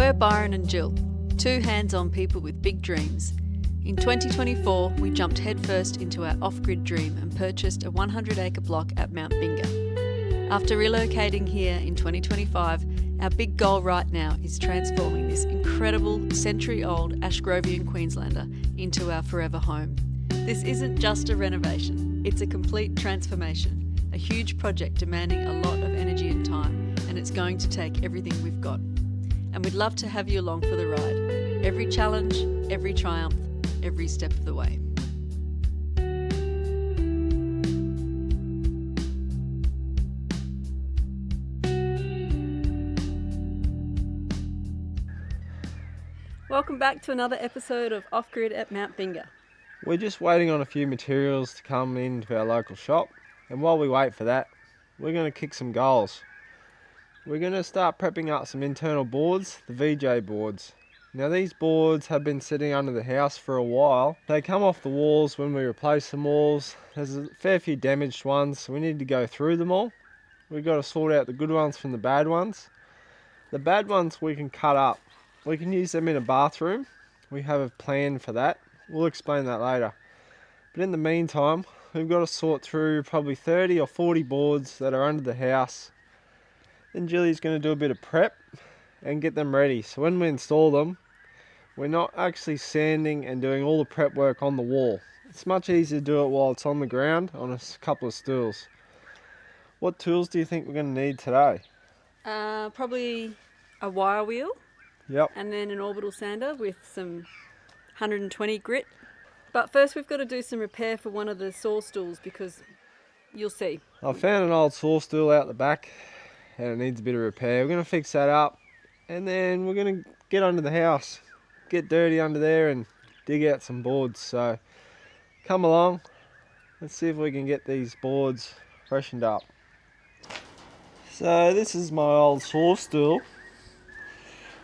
We're Byron and Gill, two hands-on people with big dreams. In 2024, we jumped headfirst into our off-grid dream and purchased a 100-acre block at Mount Binga. After relocating here in 2025, our big goal right now is transforming this incredible century-old Ashgrovian Queenslander into our forever home. This isn't just a renovation, it's a complete transformation, a huge project demanding a lot of energy and time, and it's going to take everything we've got. And we'd love to have you along for the ride. Every challenge, every triumph, every step of the way. Welcome back to another episode of Off Grid at Mount Binga. We're just waiting on a few materials to come into our local shop, and while we wait for that, we're going to kick some goals. We're going to start prepping up some internal boards, the VJ boards. Now these boards have been sitting under the house for a while. They come off the walls when we replace some walls. There's a fair few damaged ones, so we need to go through them all. We've got to sort out the good ones from the bad ones. The bad ones we can cut up. We can use them in a bathroom. We have a plan for that. We'll explain that later. But in the meantime, we've got to sort through probably 30 or 40 boards that are under the house. Then Jilly's going to do a bit of prep and get them ready. So when we install them, we're not actually sanding and doing all the prep work on the wall. It's much easier to do it while it's on the ground on a couple of stools. What tools do you think we're going to need today? Probably a wire wheel. Yep. And then an orbital sander with some 120 grit. But first we've got to do some repair for one of the saw stools because you'll see. I found an old saw stool out the back and it needs a bit of repair. We're going to fix that up and then we're going to get under the house, get dirty under there and dig out some boards. So come along, let's see if we can get these boards freshened up. So this is my old saw stool.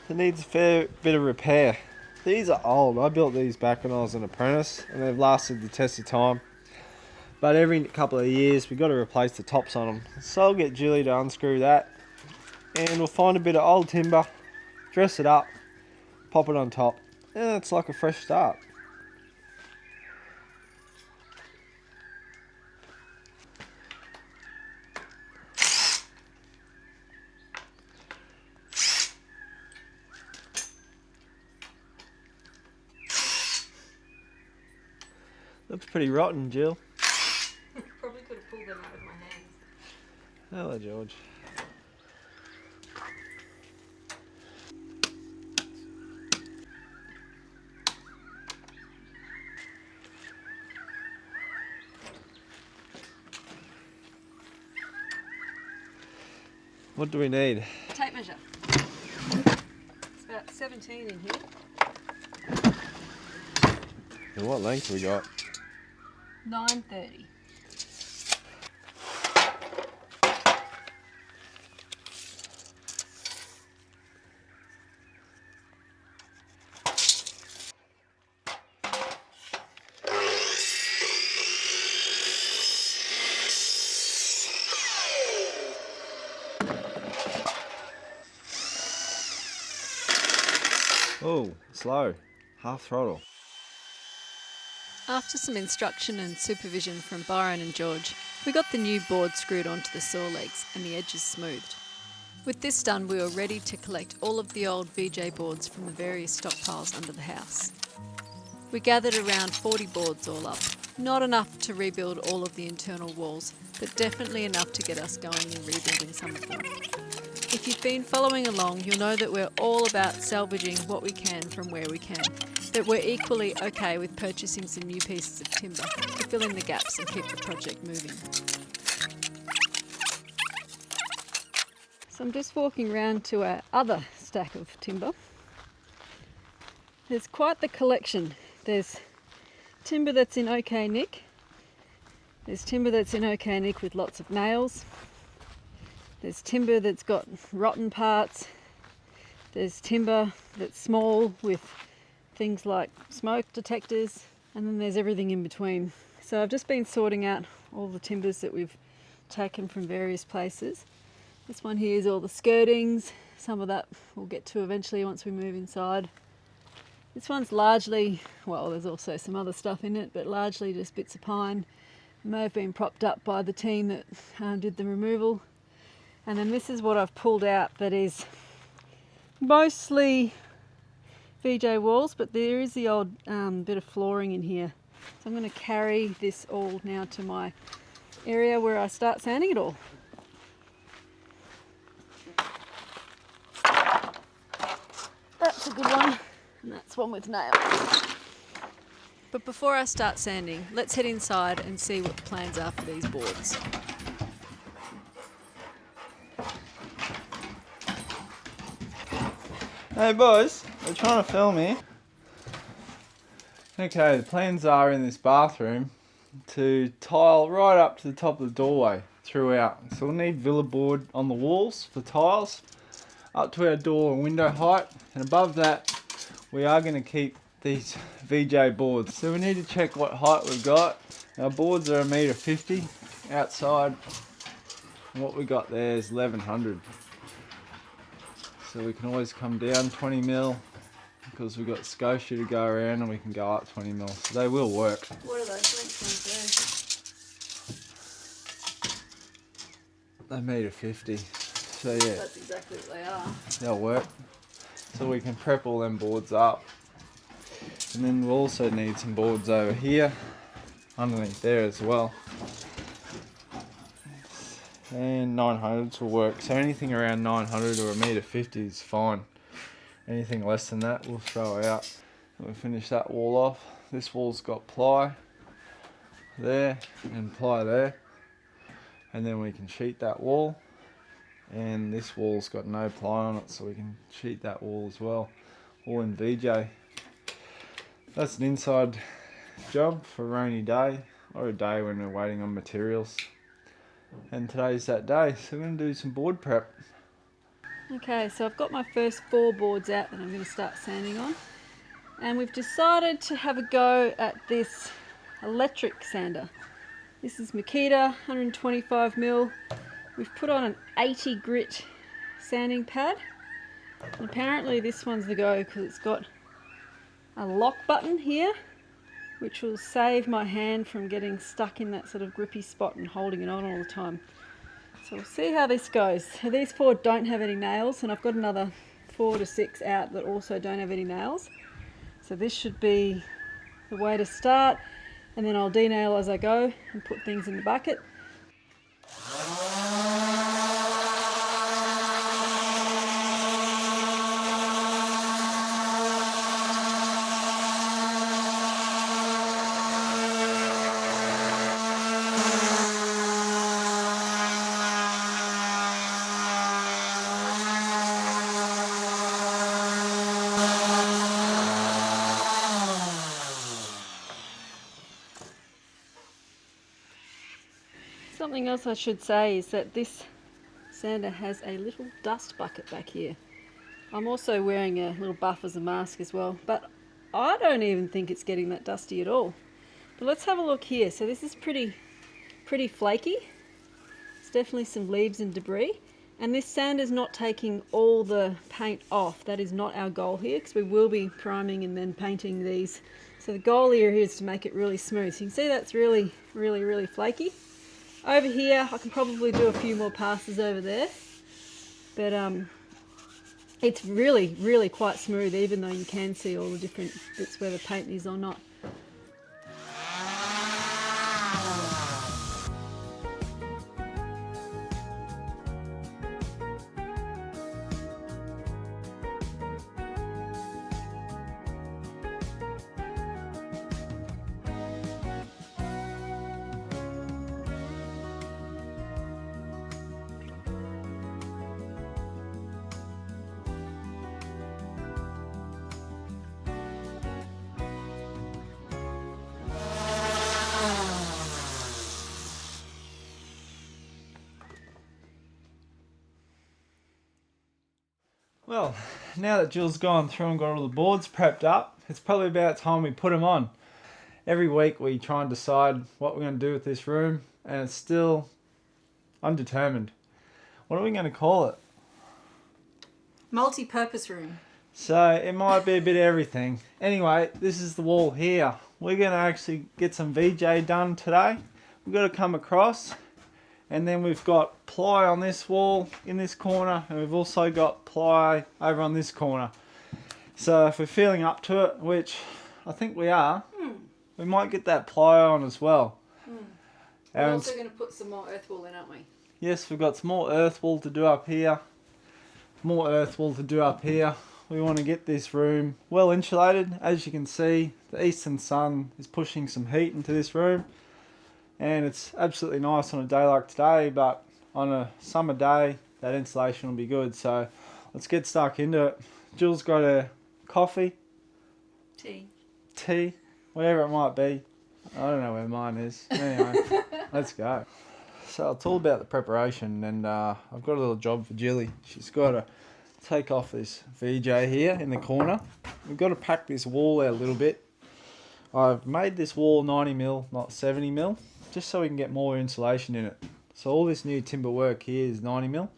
It needs a fair bit of repair. These are old. I built these back when I was an apprentice and they've lasted the test of time. But every couple of years we've got to replace the tops on them. So I'll get Julie to unscrew that and we'll find a bit of old timber, dress it up, pop it on top, and it's like a fresh start. Looks pretty rotten, Jill. Probably could have pulled them out of my hands. Hello, George. What do we need? Tape measure. It's about 17 in here. And what length we got? 930. Oh, slow. Half throttle. After some instruction and supervision from Byron and George, we got the new board screwed onto the saw legs and the edges smoothed. With this done, we were ready to collect all of the old VJ boards from the various stockpiles under the house. We gathered around 40 boards all up. Not enough to rebuild all of the internal walls, but definitely enough to get us going in rebuilding some of them. If you've been following along, you'll know that we're all about salvaging what we can from where we can, but we're equally okay with purchasing some new pieces of timber to fill in the gaps and keep the project moving. So I'm just walking around to our other stack of timber. There's quite the collection. There's timber that's in okay nick. There's timber that's in okay nick with lots of nails. There's timber that's got rotten parts. There's timber that's small with things like smoke detectors, and then there's everything in between. So I've just been sorting out all the timbers that we've taken from various places. This one here is all the skirtings, some of that we'll get to eventually once we move inside. This one's largely, well, there's also some other stuff in it, but largely just bits of pine. It may have been propped up by the team that did the removal. And then this is what I've pulled out that is mostly VJ walls, but there is the odd bit of flooring in here. So I'm going to carry this all now to my area where I start sanding it all. That's a good one, and that's one with nails. But before I start sanding, let's head inside and see what the plans are for these boards. Hey boys, we're trying to film here. Okay, the plans are in this bathroom to tile right up to the top of the doorway throughout. So we'll need villa board on the walls for tiles, up to our door and window height, and above that we are going to keep these VJ boards. So we need to check what height we've got. Our boards are 1.50 m outside, and what we got there is 1100. So we can always come down 20 mil because we've got Scotia to go around, and we can go up 20 mil. So they will work. What are those length ones They're 1.50 m. So yeah, That's exactly what they are. they'll work. So we can prep all them boards up. And then we'll also need some boards over here, underneath there as well. And 900s will work. So anything around 900 or 1.50 m is fine. Anything less than that we'll throw out. We'll finish that wall off. This wall's got ply there and ply there. And then we can sheet that wall. And this wall's got no ply on it, so we can sheet that wall as well. All in VJ. That's an inside job for a rainy day, or a day when we're waiting on materials. And today's that day, so we're going to do some board prep. Okay, so I've got my first 4 boards out that I'm going to start sanding on. And we've decided to have a go at this electric sander. This is Makita, 125mm. We've put on an 80 grit sanding pad. And apparently this one's the go because it's got a lock button here, which will save my hand from getting stuck in that sort of grippy spot and holding it on all the time. So we'll see how this goes. So these 4 don't have any nails, and I've got another 4 to 6 out that also don't have any nails. So this should be the way to start, and then I'll denail as I go and put things in the bucket. Something else I should say is that this sander has a little dust bucket back here. I'm also wearing a little buff as a mask as well, but I don't even think it's getting that dusty at all. But let's have a look here. So this is pretty flaky. It's definitely some leaves and debris. And this sander's not taking all the paint off. That is not our goal here, because we will be priming and then painting these. So the goal here is to make it really smooth. So you can see that's really flaky. Over here, I can probably do a few more passes over there, but it's really quite smooth, even though you can see all the different bits where the paint is or not. Well, now that Jill's gone through and got all the boards prepped up, it's probably about time we put them on. Every week we try and decide what we're going to do with this room, and it's still undetermined. What are we going to call it? Multi-purpose room. So it might be a bit of everything. Anyway, this is the wall here. We're going to actually get some VJ done today. We've got to come across, and then we've got ply on this wall in this corner, and we've also got ply over on this corner. So if we're feeling up to it, which I think we are, we might get that ply on as well. We're also going to put some more earth wall in, aren't we? Yes, we've got some more earth wall to do up here. More earth wall to do up here. We want to get this room well insulated. As you can see, the eastern sun is pushing some heat into this room, and it's absolutely nice on a day like today, but on a summer day that insulation will be good. So let's get stuck into it. Jill's got her coffee, tea, whatever it might be. I don't know where mine is. Anyway, let's go. So it's all about the preparation, and I've got a little job for Jilly. She's got to take off this VJ here in the corner. We've got to pack this wall out a little bit. I've made this wall 90mm, not 70mm, just so we can get more insulation in it. So all this new timber work here is 90mm,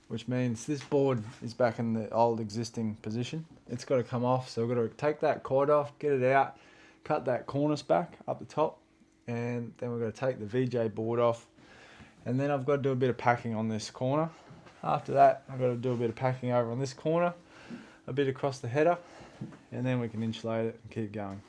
which means this board is back in the old existing position. It's got to come off, so we've got to take that cord off, get it out, cut that cornice back up the top, and then we've got to take the VJ board off. And then I've got to do a bit of packing on this corner. After that, I've got to do a bit of packing over on this corner, a bit across the header, and then we can insulate it and keep going.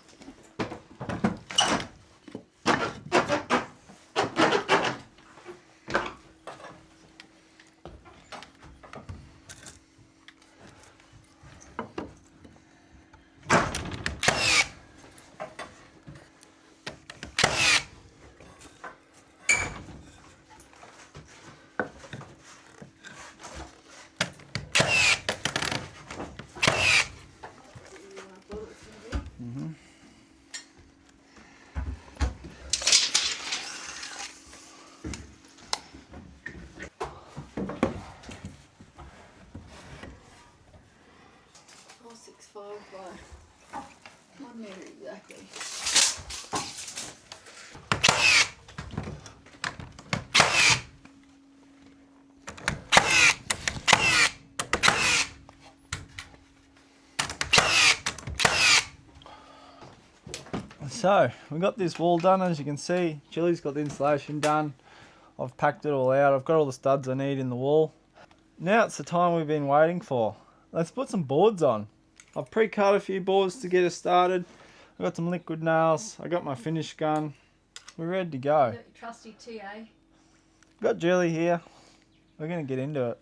By 1 metre exactly. So we got this wall done, as you can see. Jilly's got the insulation done. I've packed it all out. I've got all the studs I need in the wall. Now it's the time we've been waiting for. Let's put some boards on. I've pre-cut a few boards to get us started. I've got some liquid nails. I got my finish gun. We're ready to go. Your trusty TA. Got Jilly here. We're going to get into it.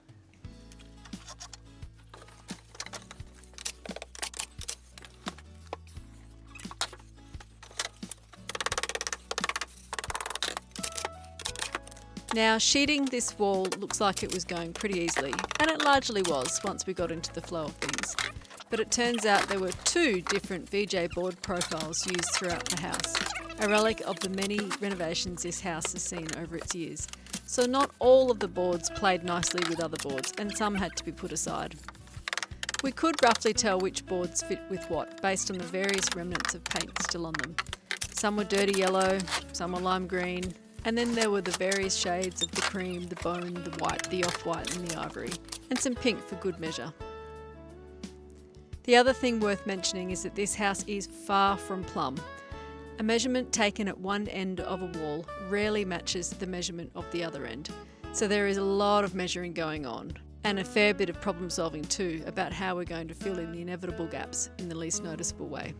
Now, sheeting this wall looks like it was going pretty easily, and it largely was once we got into the flow of things. But it turns out there were 2 different VJ board profiles used throughout the house, a relic of the many renovations this house has seen over its years. So not all of the boards played nicely with other boards, and some had to be put aside. We could roughly tell which boards fit with what, based on the various remnants of paint still on them. Some were dirty yellow, some were lime green, and then there were the various shades of the cream, the bone, the white, the off-white and the ivory, and some pink for good measure. The other thing worth mentioning is that this house is far from plumb. A measurement taken at one end of a wall rarely matches the measurement of the other end, so there is a lot of measuring going on, and a fair bit of problem solving too about how we're going to fill in the inevitable gaps in the least noticeable way.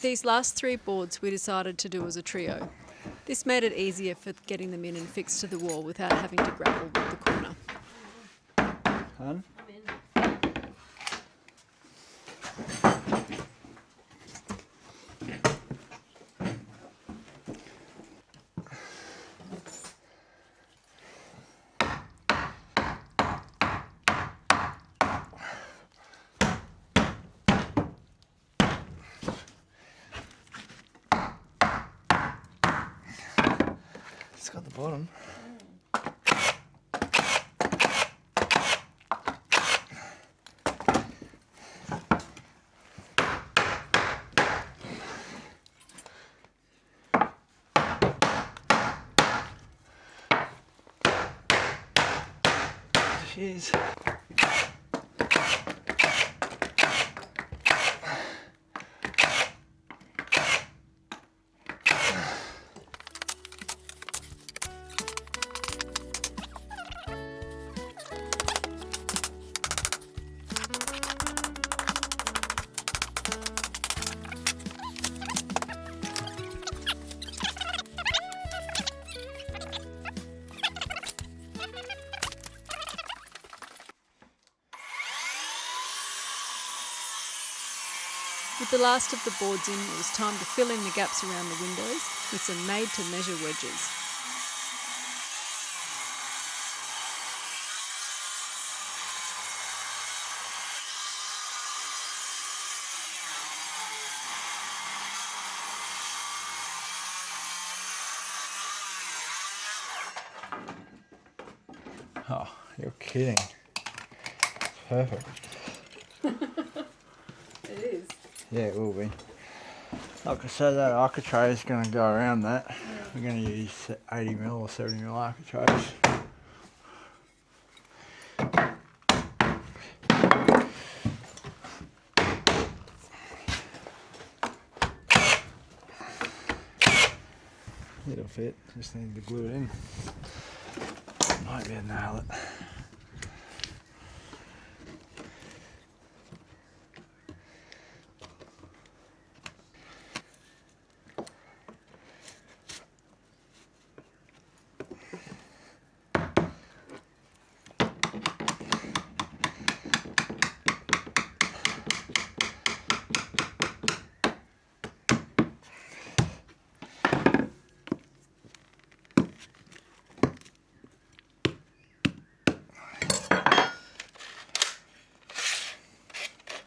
These last 3 boards we decided to do as a trio. This made it easier for getting them in and fixed to the wall without having to grapple with the corner. Hun? It's got the bottom. Cheers. With the last of the boards in, it was time to fill in the gaps around the windows with some made-to-measure wedges. Oh, you're kidding. Perfect. It is. Yeah, it will be. Like I said, that architrave is going to go around that. Yeah. We're going to use 80mm or 70mm architraves. It'll fit, just need to glue it in. Might be able to nail it.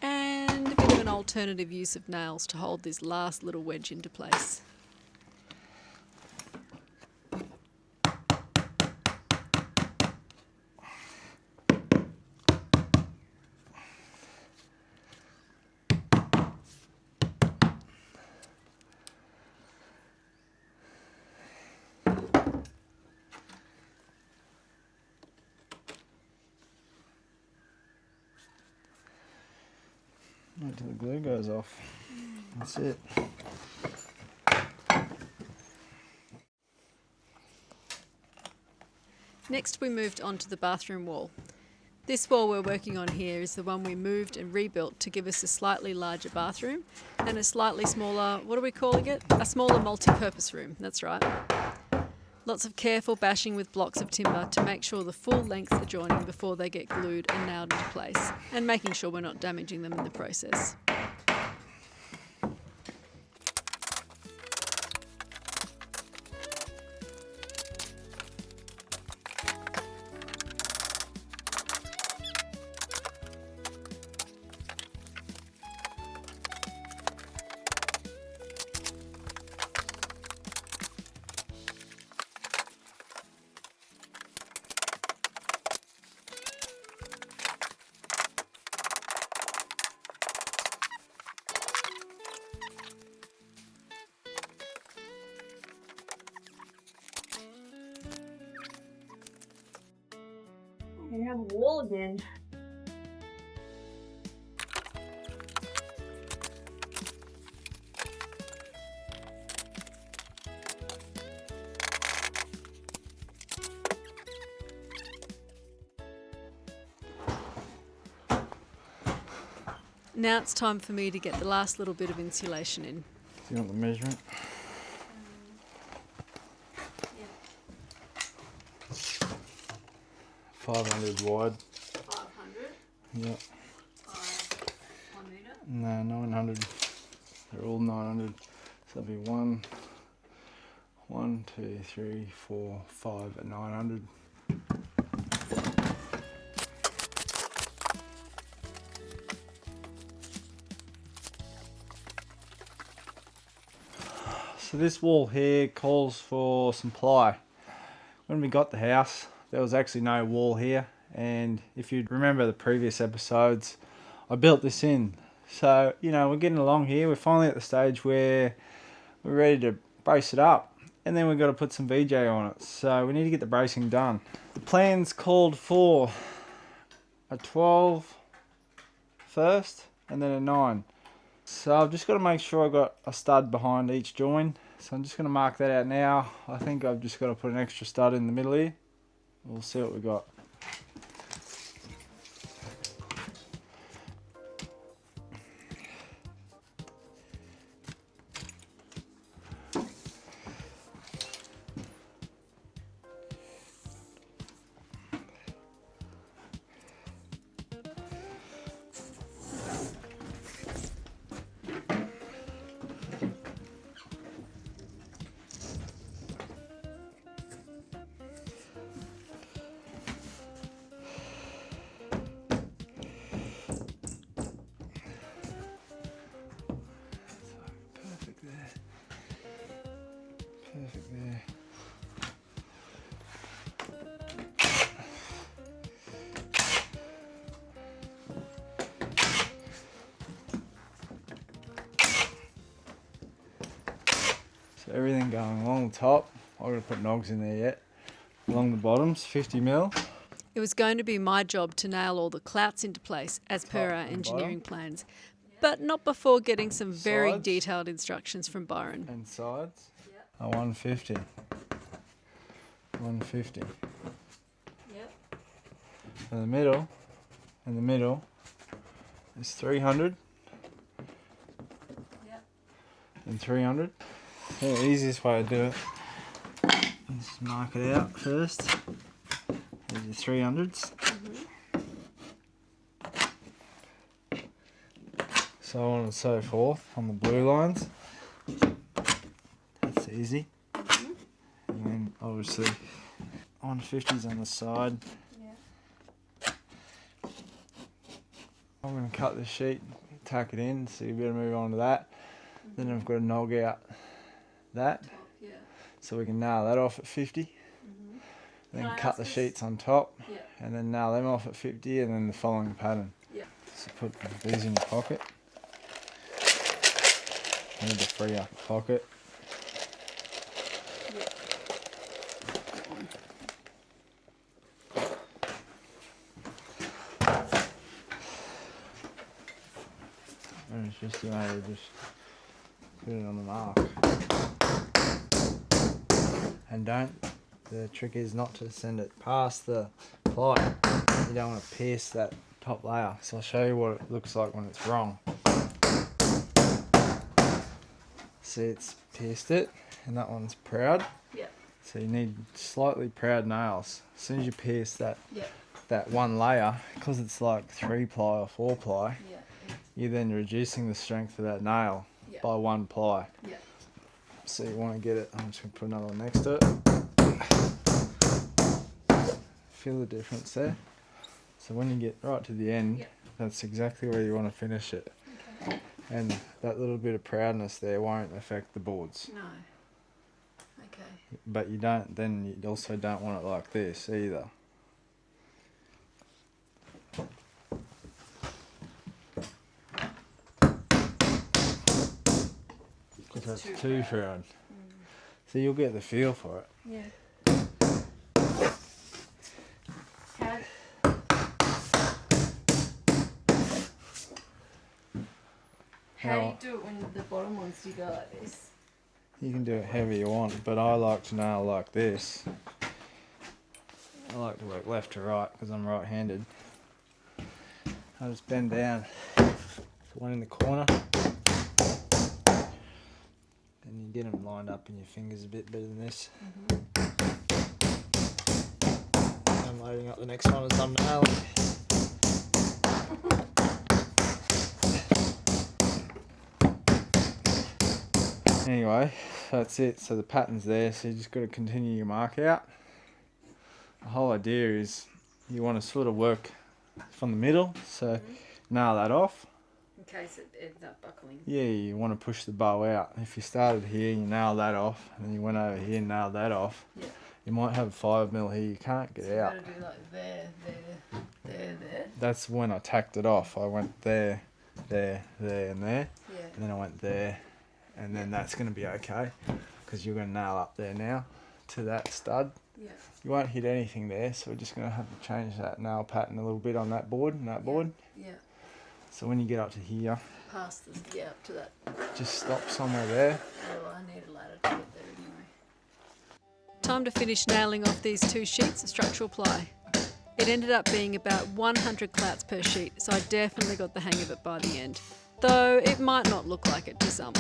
And a bit of an alternative use of nails to hold this last little wedge into place. Wait till the glue goes off. That's it. Next we moved on to the bathroom wall. This wall we're working on here is the one we moved and rebuilt to give us a slightly larger bathroom and a slightly smaller, what are we calling it? A smaller multi-purpose room, that's right. Lots of careful bashing with blocks of timber to make sure the full lengths are joining before they get glued and nailed into place, and making sure we're not damaging them in the process. I have a wall again. Now it's time for me to get the last little bit of insulation in. Do you want the measurement? Yeah. 500 wide. 500 Yep. by 1 metre. No, 900. They're all 900. So that'll be 1, 2, 3, 4, 5 at 900. So this wall here calls for some ply. When we got the house, there was actually no wall here, and if you remember the previous episodes, I built this in. So, you know, we're getting along here. We're finally at the stage where we're ready to brace it up, and then we've got to put some VJ on it. So we need to get the bracing done. The plans called for a 12 first, and then a 9. So I've just got to make sure I've got a stud behind each join. So I'm just going to mark that out now. I think I've just got to put an extra stud in the middle here. We'll see what we got. Perfect there. So everything going along the top. I'm going to put nogs in there yet. Along the bottoms, 50 mil. It was going to be my job to nail all the clouts into place as per Top our and engineering plans, but not before getting some very Sides. detailed instructions from Byron. And sides. A 150. 150. Yep. In the middle is 300 Yep. and 300. So the easiest way to do it is just mark it out first. There's your 300s. So on and so forth on the blue lines. That's easy. And then obviously 150s on the side. I'm going to cut this sheet, tack it in, so you better move on to that. Then I've got to nog out that, Yeah. so we can nail that off at 50. Then Can I cut ask the this? sheets on top, Yeah. and then nail them off at 50, and then the following pattern. Yeah. So put these in your pocket. You need to free up a pocket. And it's just a matter of just put it on the mark. And the trick is not to send it past the ply. You don't want to pierce that top layer. So I'll show you what it looks like when it's wrong. See, it's pierced it, and that one's proud. Yeah. So you need slightly proud nails. As soon as you pierce that Yeah. that one layer, because it's like 3 ply or 4 ply, Yeah. you're then reducing the strength of that nail Yeah. by 1 ply. Yeah. So you want to get it, I'm just going to put another one next to it. Feel the difference there? So when you get right to the end, Yeah. that's exactly where you want to finish it. Okay. And that little bit of proudness there won't affect the boards. No. Okay. But then you also don't want it like this either. Because that's too proud. So you'll get the feel for it. Yeah. How do you do it when the bottom ones do go like this? You can do it however you want, but I like to nail like this. I like to work left to right because I'm right-handed. I just bend down, put one in the corner, and you get them lined up in your fingers a bit better than this. I'm loading up the next one as I'm nailing. Anyway, that's it. So the pattern's there, so you just got to continue your mark out. The whole idea is you want to sort of work from the middle, so nail that off. In case it ends up buckling. Yeah, you want to push the bow out. If you started here, you nail that off, and then you went over here and nailed that off. Yeah. You might have 5mm here, you can't get out. You gotta do like there, there. That's when I tacked it off. I went there, there, there, and there, Yeah. and then I went there, and then that's going to be okay, because you're going to nail up there now to that stud. Yeah. You won't hit anything there, so we're just going to have to change that nail pattern a little bit on that board and that board. Yeah. So when you get up to here, Past this, yeah, up to that. just stop somewhere there. Oh, I need a ladder to get there anyway. Time to finish nailing off these 2 sheets of structural ply. It ended up being about 100 clouts per sheet, so I definitely got the hang of it by the end. Though it might not look like it to some.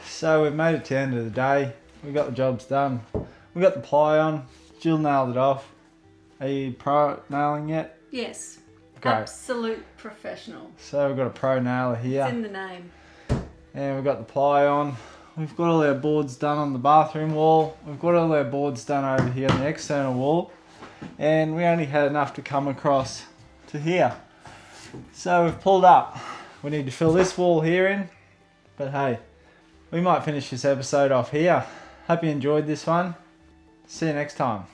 So we've made it to the end of the day. We got the jobs done. We got the ply on. Jill nailed it off. Are you pro nailing yet? Yes. Great. Absolute professional. So we've got a pro nailer It's here. in the name. And we've got the ply on. We've got all our boards done on the bathroom wall. We've got all our boards done over here on the external wall. And we only had enough to come across to here. So we've pulled up. We need to fill this wall here in. But hey, we might finish this episode off here. Hope you enjoyed this one. See you next time.